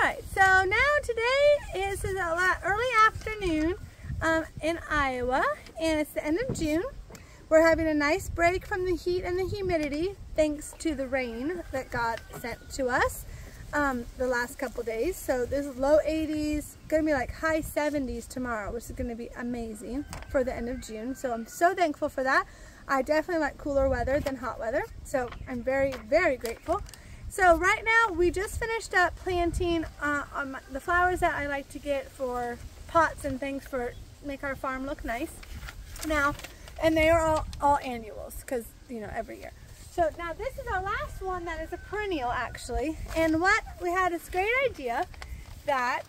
Alright, so now today is early afternoon in Iowa, and it's the end of June. We're having a nice break from the heat and the humidity thanks to the rain that God sent to us the last couple days. So this is low 80s, going to be like high 70s tomorrow, which is going to be amazing for the end of June. So I'm so thankful for that. I definitely like cooler weather than hot weather, so I'm very, very grateful. So right now we just finished up planting the flowers that I like to get for pots and things for make our farm look nice. Now, and they are all annuals because, you know, every year. So now this is our last one that is a perennial actually. And what we had this great idea that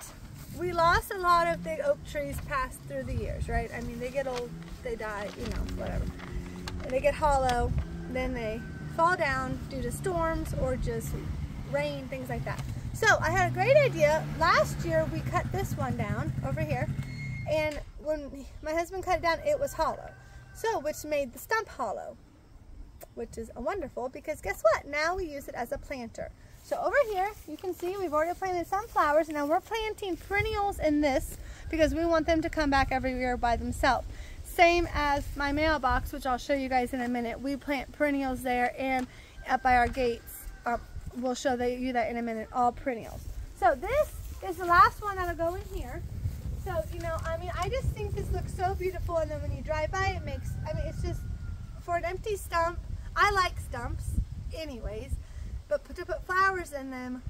we lost a lot of big oak trees passed through the years, right? I mean, they get old, they die, you know, whatever. And they get hollow, then they fall down due to storms or just rain, things like that. So I had a great idea. Last year we cut this one down over here, and when my husband cut it down, it was hollow. So, which made the stump hollow, which is wonderful because guess what? Now we use it as a planter. So over here, you can see we've already planted some flowers. Now we're planting perennials in this because we want them to come back every year by themselves. Same as my mailbox, which I'll show you guys in a minute. We plant perennials there, and up by our gates, we'll show you that in a minute, all perennials. So this is the last one that'll go in here. So, you know, I mean, I just think this looks so beautiful, and then when you drive by, it makes, I mean, it's just, for an empty stump, I like stumps anyways, but to put flowers in them,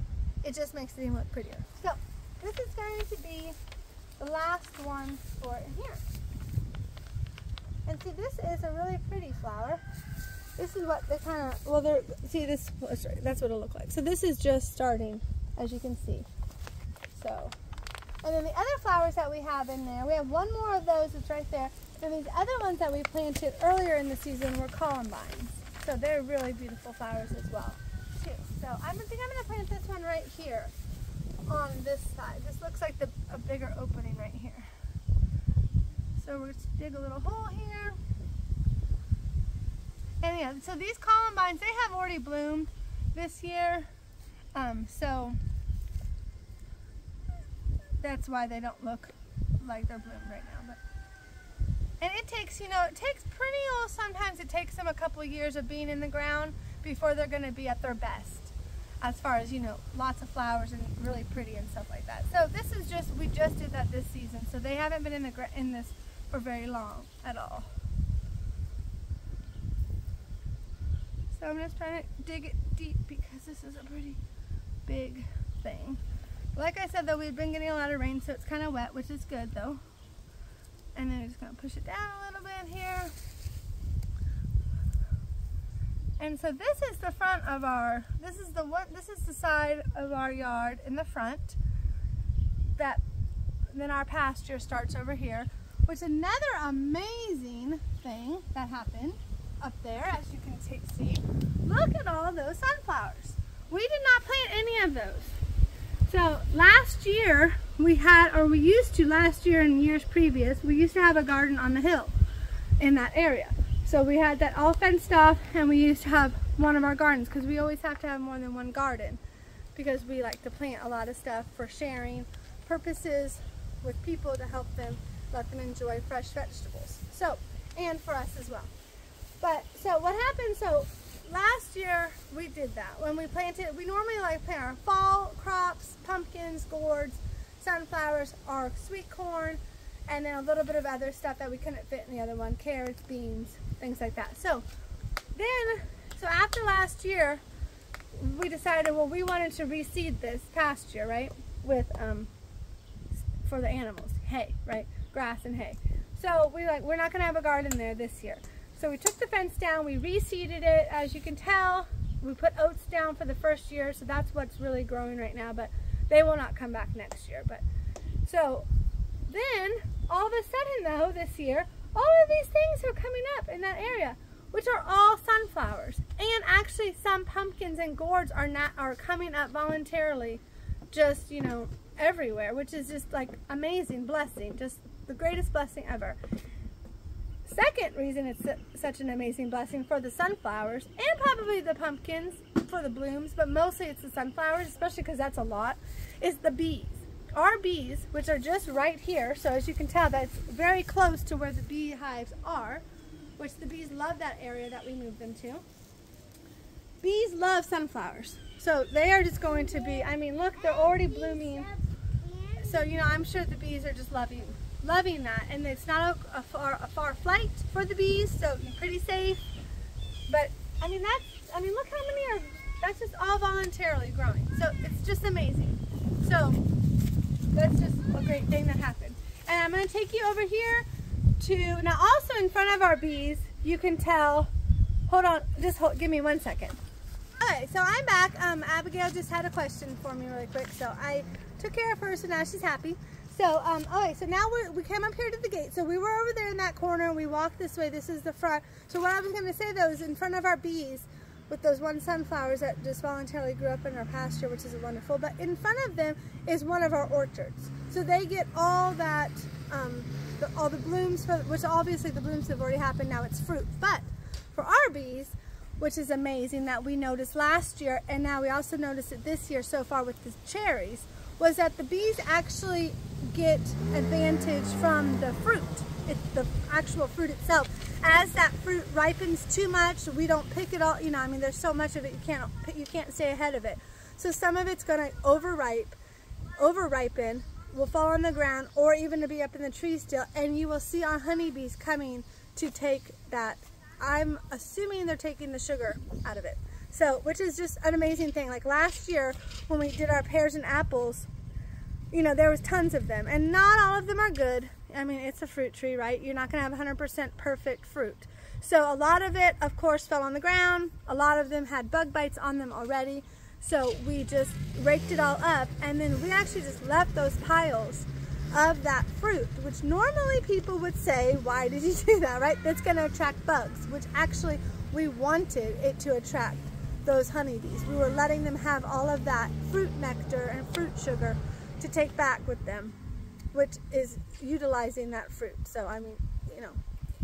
it just makes them look prettier. So this is going to be the last one for in here. And see, this is a really pretty flower. This is what they kind of, well, they're, see this, that's what it'll look like. So this is just starting, as you can see. So, and then the other flowers that we have in there, we have one more of those that's right there. And these other ones that we planted earlier in the season were columbines. So they're really beautiful flowers as well, too. So I think I'm going to plant this one right here on this side. This looks like a bigger opening right here. So we're going to dig a little hole here. And yeah, so these columbines, they have already bloomed this year. So that's why they don't look like they're bloomed right now. But and it takes, you know, it takes perennials, sometimes it takes them a couple of years of being in the ground before they're going to be at their best. As far as, you know, lots of flowers and really pretty and stuff like that. So this is just, we just did that this season. So they haven't been in this for very long at all. So I'm just trying to dig it deep because this is a pretty big thing. Like I said though, we've been getting a lot of rain, so it's kind of wet, which is good though. And then I'm just going to push it down a little bit here. And so this is the front of our, this is the side of our yard in the front. Then our pasture starts over here. Which another amazing thing that happened up there, as you can see. Look at all those sunflowers. We did not plant any of those. So last year we had, or we used to last year and years previous, we used to have a garden on the hill in that area. So we had that all fenced off, and we used to have one of our gardens because we always have to have more than one garden because we like to plant a lot of stuff for sharing purposes with people to help them, let them enjoy fresh vegetables. So, and for us as well. But, so what happened, so last year we did that. When we planted, we normally like plant our fall crops, pumpkins, gourds, sunflowers, our sweet corn, and then a little bit of other stuff that we couldn't fit in the other one, carrots, beans, things like that. So then, so after last year, we decided, well, we wanted to reseed this pasture, right, with, for the animals, hay, right, grass and hay. So we're not gonna have a garden there this year. So we took the fence down, we reseeded it. As you can tell, we put oats down for the first year, so that's what's really growing right now, but they will not come back next year. But so then, all of a sudden though, this year, all of these things are coming up in that area, which are all sunflowers. And actually some pumpkins and gourds are coming up voluntarily, just, you know, everywhere, which is just like amazing blessing, just the greatest blessing ever. Second reason it's such an amazing blessing for the sunflowers and probably the pumpkins for the blooms, but mostly it's the sunflowers, especially because that's a lot, is the bees. Our bees, which are just right here, so as you can tell, that's very close to where the beehives are, which the bees love that area that we moved them to. Bees love sunflowers. So they are just going to be, I mean, look, they're already blooming. So, you know, I'm sure the bees are just loving that. And it's not a far flight for the bees, so you're pretty safe. But, I mean, look how many are, that's just all voluntarily growing. So it's just amazing. So that's just a great thing that happened. And I'm going to take you over here to, now also in front of our bees, you can tell, hold on, give me 1 second. Okay, so I'm back. Abigail just had a question for me really quick, so I took care of her, so now she's happy. So, okay, so now we came up here to the gate. So we were over there in that corner, and we walked this way. This is the front. So what I was going to say, though, is in front of our bees, with those one sunflowers that just voluntarily grew up in our pasture, which is wonderful, but in front of them is one of our orchards. So they get all that, all the blooms, which obviously the blooms have already happened, now it's fruit. But for our bees, which is amazing that we noticed last year, and now we also noticed it this year so far with the cherries, was that the bees actually get advantage from the fruit. It's the actual fruit itself. As that fruit ripens too much, we don't pick it all, you know, I mean, there's so much of it, you can't stay ahead of it. So some of it's gonna over-ripen, will fall on the ground, or even to be up in the tree still, and you will see our honeybees coming to take that. I'm assuming they're taking the sugar out of it. So, which is just an amazing thing. Like last year when we did our pears and apples, you know, there was tons of them, and not all of them are good. I mean, it's a fruit tree, right? You're not gonna have 100% perfect fruit. So a lot of it, of course, fell on the ground. A lot of them had bug bites on them already. So we just raked it all up, and then we actually just left those piles of that fruit, which normally people would say, why did you do that, right? That's going to attract bugs, which actually we wanted it to attract those honeybees. We were letting them have all of that fruit nectar and fruit sugar to take back with them, which is utilizing that fruit. So, I mean, you know,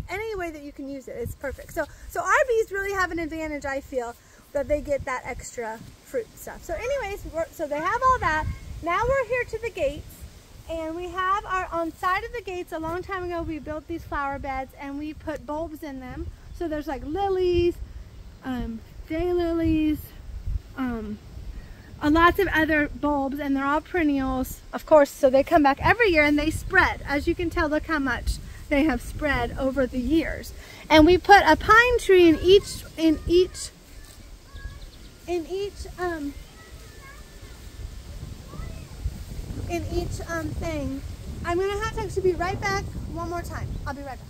any way that you can use it, it's perfect. So our bees really have an advantage, I feel, that they get that extra fruit stuff. So anyways, so they have all that. Now we're here to the gates. And we have on side of the gates, a long time ago, we built these flower beds and we put bulbs in them. So there's like lilies, daylilies, lots of other bulbs, and they're all perennials, of course, so they come back every year and they spread. As you can tell, look how much they have spread over the years. And we put a pine tree in each thing. I'm going to have to actually be right back one more time. I'll be right back.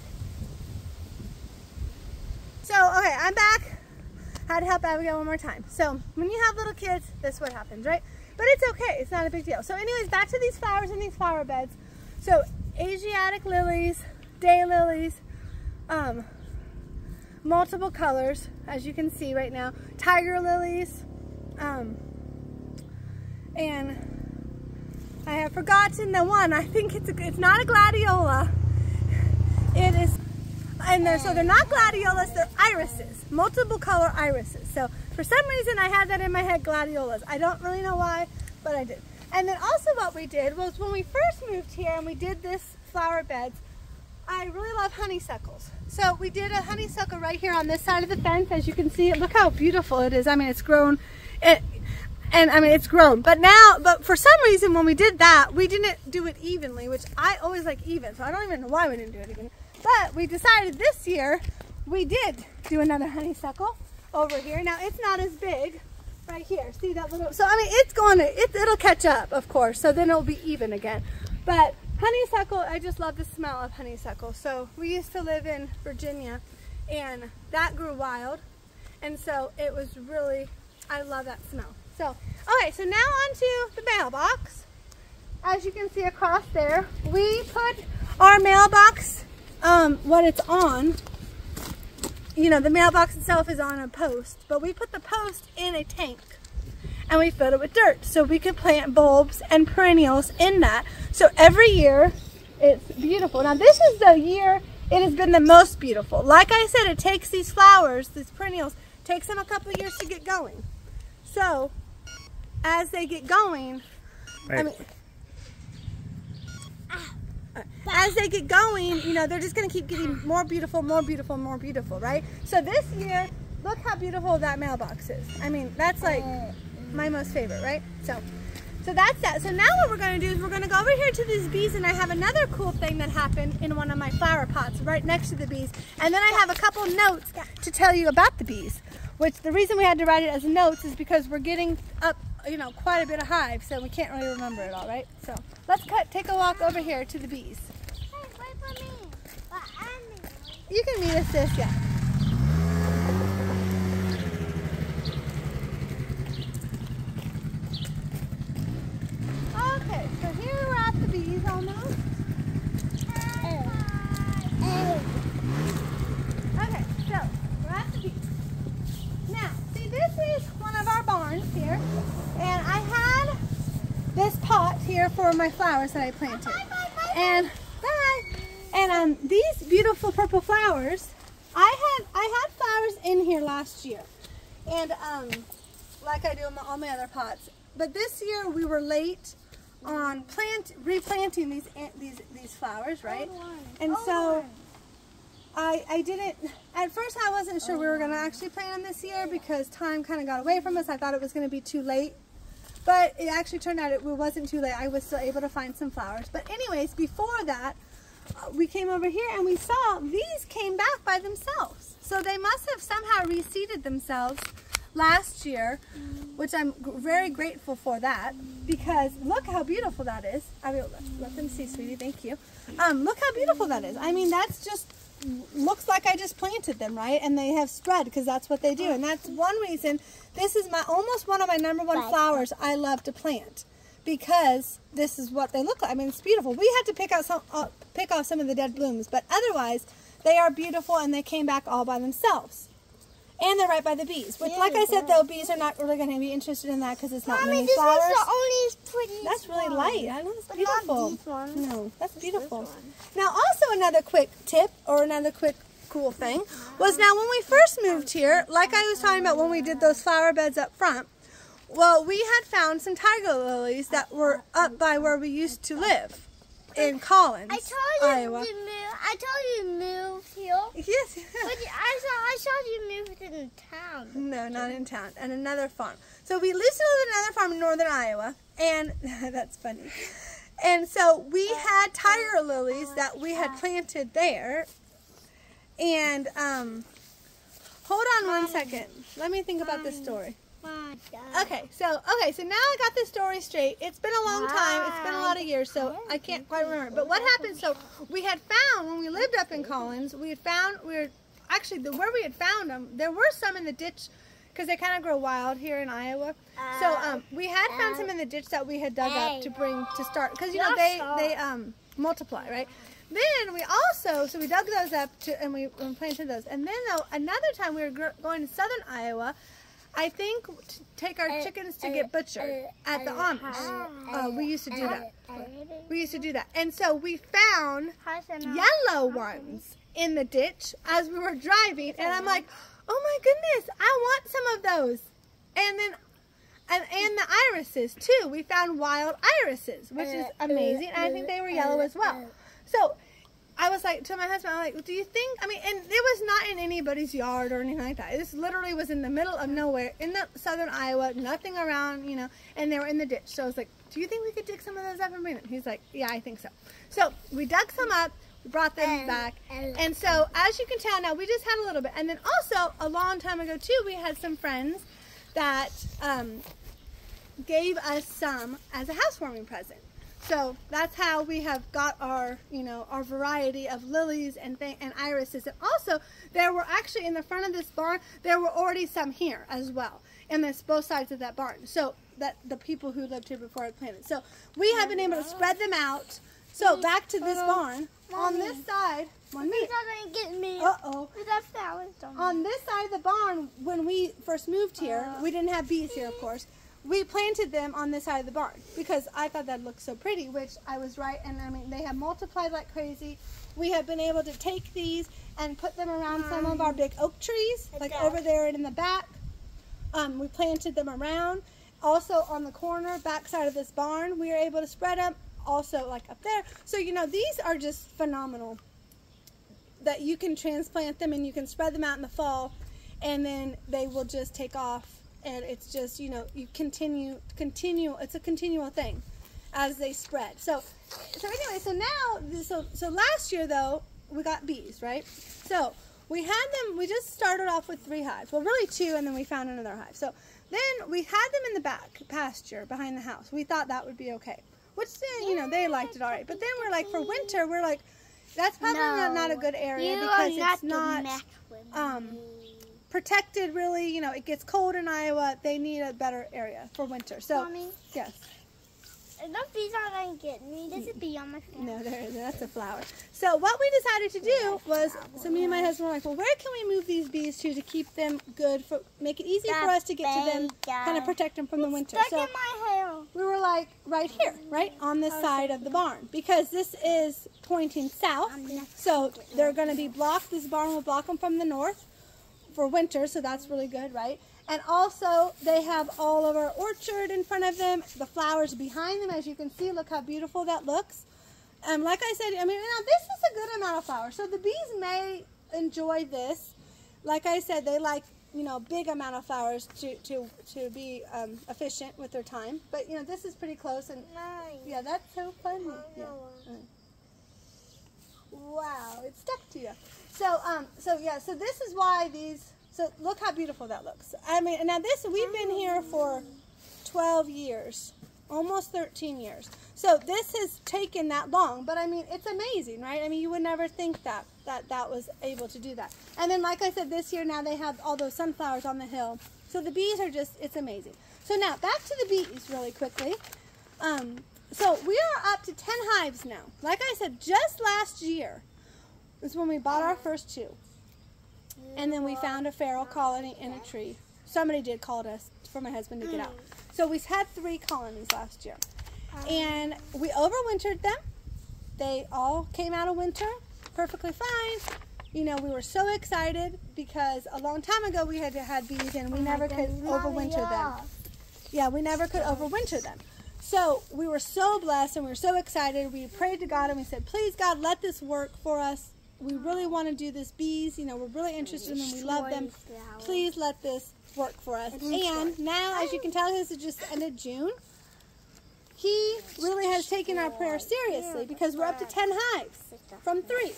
So, okay, I'm back. Had to help Abigail one more time. So, when you have little kids, this is what happens, right? But it's okay. It's not a big deal. So, anyways, back to these flowers in these flower beds. So, Asiatic lilies, daylilies, multiple colors, as you can see right now. Tiger lilies, and I have forgotten the one. I think it's not a gladiola. It is, and so they're not gladiolas, they're irises, multiple color irises. So for some reason I had that in my head, gladiolas. I don't really know why, but I did. And then also what we did was when we first moved here and we did this flower beds, I really love honeysuckles. So we did a honeysuckle right here on this side of the fence. As you can see, look how beautiful it is. I mean, it's grown. It's grown, but for some reason when we did that, we didn't do it evenly, which I always like even, so I don't even know why we didn't do it even. But we decided this year we did do another honeysuckle over here. Now it's not as big right here. See that little, so I mean, it'll catch up, of course, so then it'll be even again. But honeysuckle, I just love the smell of honeysuckle. So we used to live in Virginia, and that grew wild, and so it was really, I love that smell. So, okay, so now onto the mailbox. As you can see across there, we put our mailbox, what it's on, you know, the mailbox itself is on a post, but we put the post in a tank and we filled it with dirt so we could plant bulbs and perennials in that. So every year, it's beautiful. Now this is the year it has been the most beautiful. Like I said, it takes these flowers, these perennials, takes them a couple of years to get going. So, as they get going, as they get going, you know, they're just going to keep getting more beautiful, more beautiful, more beautiful, right? So this year, look how beautiful that mailbox is. I mean, that's like my most favorite, right? So that's that. So now what we're going to do is we're going to go over here to these bees, and I have another cool thing that happened in one of my flower pots right next to the bees. And then I have a couple notes to tell you about the bees, which the reason we had to write it as notes is because we're getting up, you know, quite a bit of hive, so we can't really remember it all, right? So let's take a walk over here to the bees. Hey, wait for me. You can meet us, sis, yeah. Okay, so here we're at the bees almost. Okay, so we're at the bees. Now, see, this is one of our barns here, and I had this pot here for my flowers that I planted. And these beautiful purple flowers, I had flowers in here last year, and like I do in all my other pots. But this year we were late on replanting these flowers, right? And so I didn't, at first I wasn't sure we were going to actually plant them this year because time kind of got away from us. I thought it was going to be too late, but it actually turned out it wasn't too late. I was still able to find some flowers. But anyways, before that, we came over here and we saw these came back by themselves. So they must have somehow reseeded themselves last year, which I'm very grateful for that, because look how beautiful that is. I will let them see, sweetie, thank you. Look how beautiful that is. I mean, that's just, looks like I just planted them, right? And they have spread because that's what they do. And that's one reason, this is almost one of my #1 flowers I love to plant, because this is what they look like. I mean, it's beautiful. We had to pick off some of the dead blooms, but otherwise they are beautiful and they came back all by themselves. And they're right by the bees, which, like I said, though, bees are not really going to be interested in that because it's not many flowers. This is the only pretty. That's really light. I know, it's beautiful. Not these ones. No, that's beautiful. Now, also another quick tip or another quick cool thing was, now when we first moved here, like I was talking about when we did those flower beds up front, well, we had found some tiger lilies that were up by where we used to live in Collins, Iowa. I told you to move here. Yes. But I saw you moved in town. No, not in town. And another farm. So we used to live in another farm in northern Iowa. And that's funny. And so we had tiger lilies that we had planted there. And hold on one second. Let me think about this story. Okay, so now I got this story straight. It's been a long time. It's been a lot of years, so I can't quite remember. But what happened, so we had found, when we lived up in Collins, where we had found them, there were some in the ditch, because they kind of grow wild here in Iowa. So we had found some in the ditch that we had dug up to start, because, you know, they multiply, right? Then we also, so we dug those up, and we planted those. And then, though, another time we were going to southern Iowa, I think, to take our chickens to get butchered at the Amish. We used to do that. We used to do that. And so we found yellow ones in the ditch as we were driving. And I'm like, oh my goodness, I want some of those. And then, and the irises too. We found wild irises, which is amazing. And I think they were yellow as well. So I was like, to my husband, I'm like, do you think, I mean, and it was not in anybody's yard or anything like that. This literally was in the middle of nowhere, in the southern Iowa, nothing around, you know, and they were in the ditch. So I was like, do you think we could dig some of those up and bring them? He's like, yeah, I think so. So we dug some up, we brought them back. And so, as you can tell now, we just had a little bit. And then also, a long time ago, too, we had some friends that gave us some as a housewarming present. So that's how we have got our, you know, our variety of lilies and irises. And also, there were actually in the front of this barn, there were already some here as well, and there's both sides of that barn. So that the people who lived here before had planted. So we have been able to spread them out. So back to this barn. On this side, on this side of the barn, when we first moved here, we didn't have bees here, of course. we planted them on this side of the barn because I thought that looked so pretty, which I was right. And I mean, they have multiplied like crazy. We have been able to take these and put them around some of our big oak trees, like over there and in the back. We planted them around. Also on the corner, back side of this barn, we are able to spread them. Also like up there. So, you know, these are just phenomenal that you can transplant them and you can spread them out in the fall and then they will just take off. And it's just, you know, you continue, it's a continual thing as they spread. So anyway, so now, so last year though, we got bees, right? So we had them, we just started off with 3 hives. Well, really 2, and then we found another hive. So then we had them in the back pasture behind the house. We thought that would be okay, which then, you know, they liked it all right. But then we're like, for winter, we're like, that's probably not a good area because it's not protected really. You know, it gets cold in Iowa. They need a better area for winter. So, Mommy, yes. Those bees aren't going to get me. There's a bee on my face. No, that's a flower. So what we decided to do was, so me and my husband were like, well, where can we move these bees to keep them good, make it easy for us to get to them, kind of protect them from the winter. Stuck in my hair. We were like, right here, right on this side of the barn, because this is pointing south, so they're going to be blocked. This barn will block them from the north for winter, so that's really good, right? And also, they have all of our orchard in front of them, the flowers behind them, as you can see. Look how beautiful that looks. Like I said, I mean, now this is a good amount of flowers, so the bees may enjoy this. Like I said, they like, you know, big amount of flowers to be efficient with their time. But, you know, this is pretty close, and yeah, that's so funny. Yeah. Wow, it stuck to you. So, so this is why these. So look how beautiful that looks. I mean, now this, we've been here for 12 years, almost 13 years. So this has taken that long, but I mean, it's amazing, right? I mean, you would never think that was able to do that. And then, like I said, this year now they have all those sunflowers on the hill. So the bees are just, it's amazing. So now back to the bees really quickly. So we are up to 10 hives now. Like I said, just last year is when we bought our first 2. And then we found a feral colony in a tree. Somebody did call us for my husband to get out. So we had 3 colonies last year. And we overwintered them. They all came out of winter perfectly fine. You know, we were so excited because a long time ago we had bees and we never could overwinter them. Yeah, we never could overwinter them. So we were so blessed and we were so excited. We prayed to God and we said, please God, let this work for us. We really want to do this bees, you know, we're really interested in them, we love them. Please let this work for us. And now, as you can tell, this is just the end of June. He really has taken our prayer seriously because we're up to 10 hives from 3.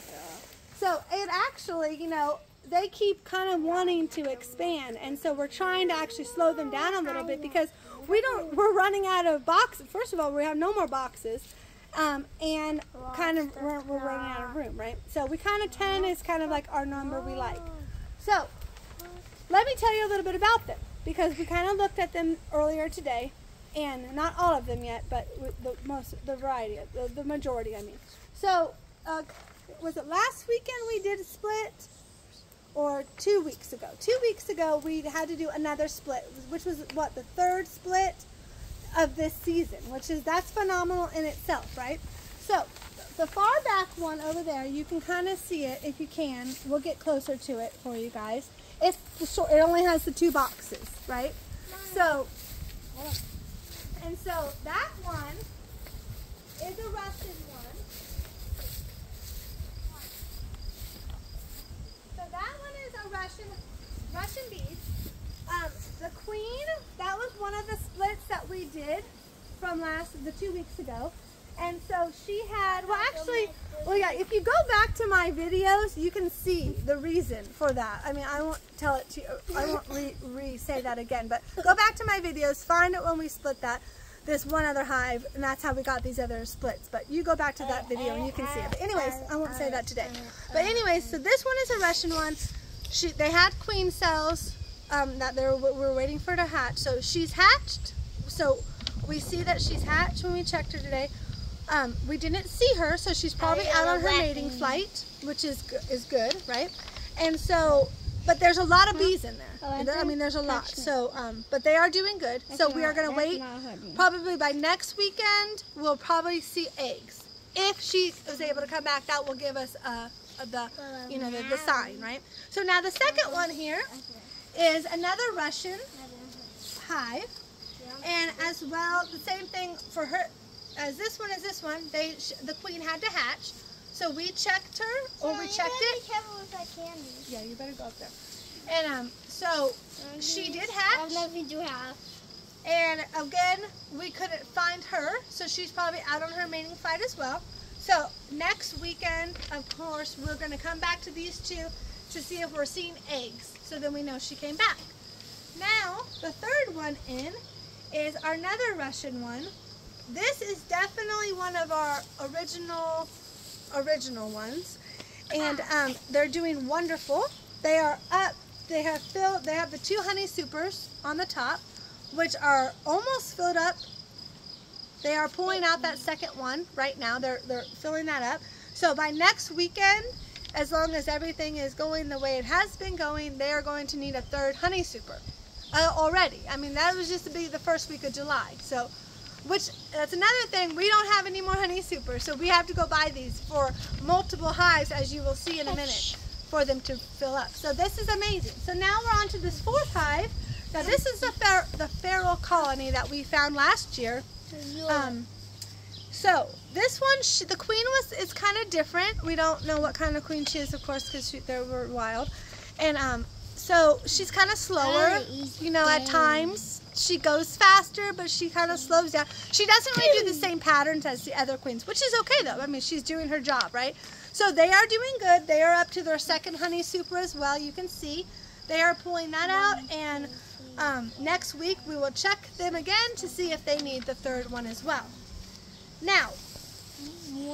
So it actually, you know, they keep kind of wanting to expand. And so we're trying to actually slow them down a little bit because we're running out of boxes. First of all, we have no more boxes. And kind of we're running out of room, right? So we kind of 10 is kind of like our number we like. So let me tell you a little bit about them because we kind of looked at them earlier today, and not all of them yet, but the variety, the majority, I mean. So was it last weekend we did a split, or 2 weeks ago? 2 weeks ago we had to do another split, which was what, the 3rd split of this season, that's phenomenal in itself, right? So the far back one over there, you can kind of see it if you can. We'll get closer to it for you guys. It only has the 2 boxes, right? So, and so that one is a Russian one. So that one is a Russian bees. The queen, that was one of the splits that we did from the 2 weeks ago. And so she had, well yeah, if you go back to my videos, you can see the reason for that. I mean, I won't tell it to you, I won't re-say that again, but go back to my videos, find it when we split this one other hive, and that's how we got these other splits. But you go back to that video and you can see it. But anyways, I won't say that today. But anyways, so this one is a Russian one. They had queen cells. That we're waiting for her to hatch. So she's hatched. So we see that she's hatched when we checked her today. We didn't see her, so she's probably out on her mating flight, which is good, right? And so But there's a lot of bees in there. I mean, there's a lot. So, but they are doing good. So we are going to wait. Probably by next weekend, we'll probably see eggs. If she is able to come back, that will give us the sign, right? So now the second one here is another Russian hive, and as well the same thing for her as this one. The queen had to hatch, so we checked her, or we checked it. Be careful with that candy. Yeah, you better go up there. And so she did hatch. I don't know if you have. And again, we couldn't find her, so she's probably out on her mating flight as well. So next weekend, of course, we're going to come back to these two to see if we're seeing eggs. So then we know she came back. Now, the third one in is another Russian one. This is definitely one of our original ones. And they're doing wonderful. They are up. They have the 2 honey supers on the top, which are almost filled up. They are pulling out that second one right now. They're filling that up. So by next weekend, as long as everything is going the way it has been going, they are going to need a 3rd honey super already. I mean, that was just to be the first week of July. So, that's another thing. We don't have any more honey supers, so we have to go buy these for multiple hives, as you will see in a minute, for them to fill up. So this is amazing. So now we're on to this 4th hive. Now this is the feral colony that we found last year. So this one, the queen is kind of different. We don't know what kind of queen she is, of course, because they were wild. And so she's kind of slower, you know, at times. She goes faster, but she kind of slows down. She doesn't really do the same patterns as the other queens, which is okay though. I mean, she's doing her job, right? So they are doing good. They are up to their 2nd honey super as well. You can see they are pulling that out, and next week we will check them again to see if they need the 3rd one as well. Now,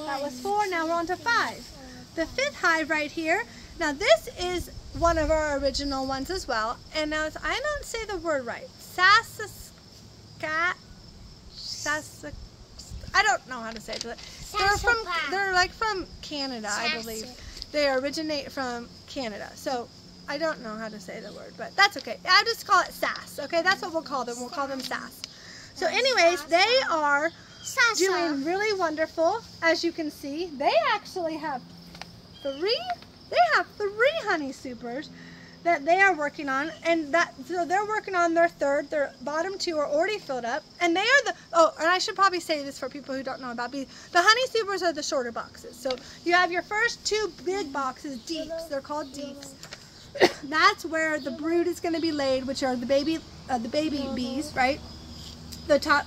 that was 4, now we're on to 5. The 5th hive right here. Now this is one of our original ones as well. And now I don't say the word right. I don't know how to say it. They're like from Canada, I believe. They originate from Canada. So I don't know how to say the word, but that's okay. I'll just call it sass, okay? That's what we'll call them. We'll call them sass. So anyways, they are doing really wonderful. As you can see, they actually have 3 honey supers that they are working on, and so they're working on their 3rd. Their bottom 2 are already filled up, and they are and I should probably say this for people who don't know about bees. The honey supers are the shorter boxes. So you have your first 2 big boxes, deeps. They're called deeps. That's where the brood is going to be laid, which are the baby bees, right? Those are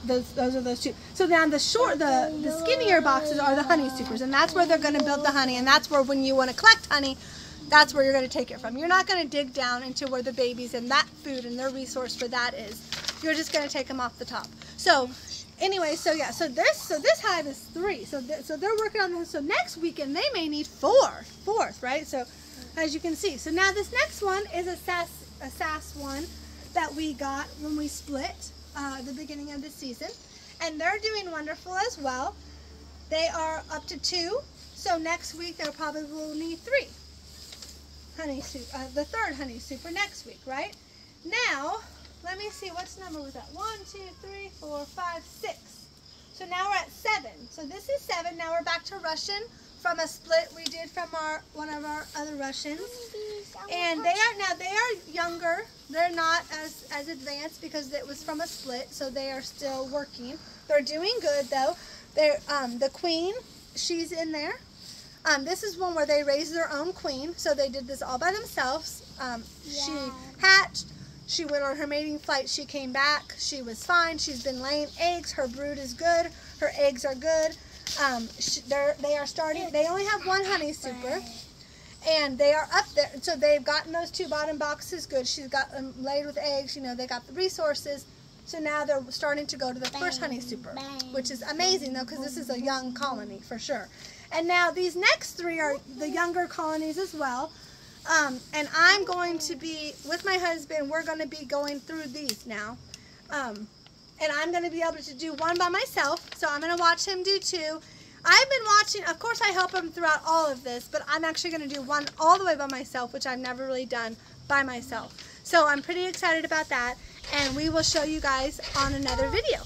those 2. So now the skinnier boxes are the honey supers, and that's where they're going to build the honey, and that's where, when you want to collect honey, that's where you're going to take it from. You're not going to dig down into where the babies and that food and their resource for that is. You're just going to take them off the top. So anyway, so yeah, so this hive is 3. So they're working on this. So next weekend they may need 4th, right? So as you can see. So now this next one is a sass one that we got when we split the beginning of the season, and they're doing wonderful as well. They are up to 2. So next week they'll probably will need 3. The 3rd honey super next week, right? Now, let me see, what's number was that? 1, 2, 3, 4, 5, 6. So now we're at 7. So this is 7. Now we're back to Russian from a split we did from one of our other Russians. And they are younger. They're not as advanced because it was from a split, so they are still working. They're doing good though. They're the queen, she's in there. This is one where they raised their own queen, so they did this all by themselves. She hatched, she went on her mating flight, she came back, she was fine, she's been laying eggs, her brood is good, her eggs are good. They only have 1 honey super, and they are up there, so they've gotten those 2 bottom boxes good. She's got them laid with eggs, you know, they got the resources. So now they're starting to go to the 1st honey super, which is amazing though, because this is a young colony for sure. And now these next 3 are the younger colonies as well. And I'm going to be, with my husband, we're going to be going through these now. And I'm going to be able to do 1 by myself. So I'm going to watch him do 2. I've been watching, of course I help them throughout all of this, but I'm actually going to do one all the way by myself, which I've never really done by myself. So I'm pretty excited about that, and we will show you guys on another video.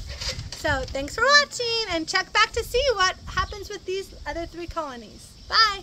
So thanks for watching, and check back to see what happens with these other 3 colonies. Bye!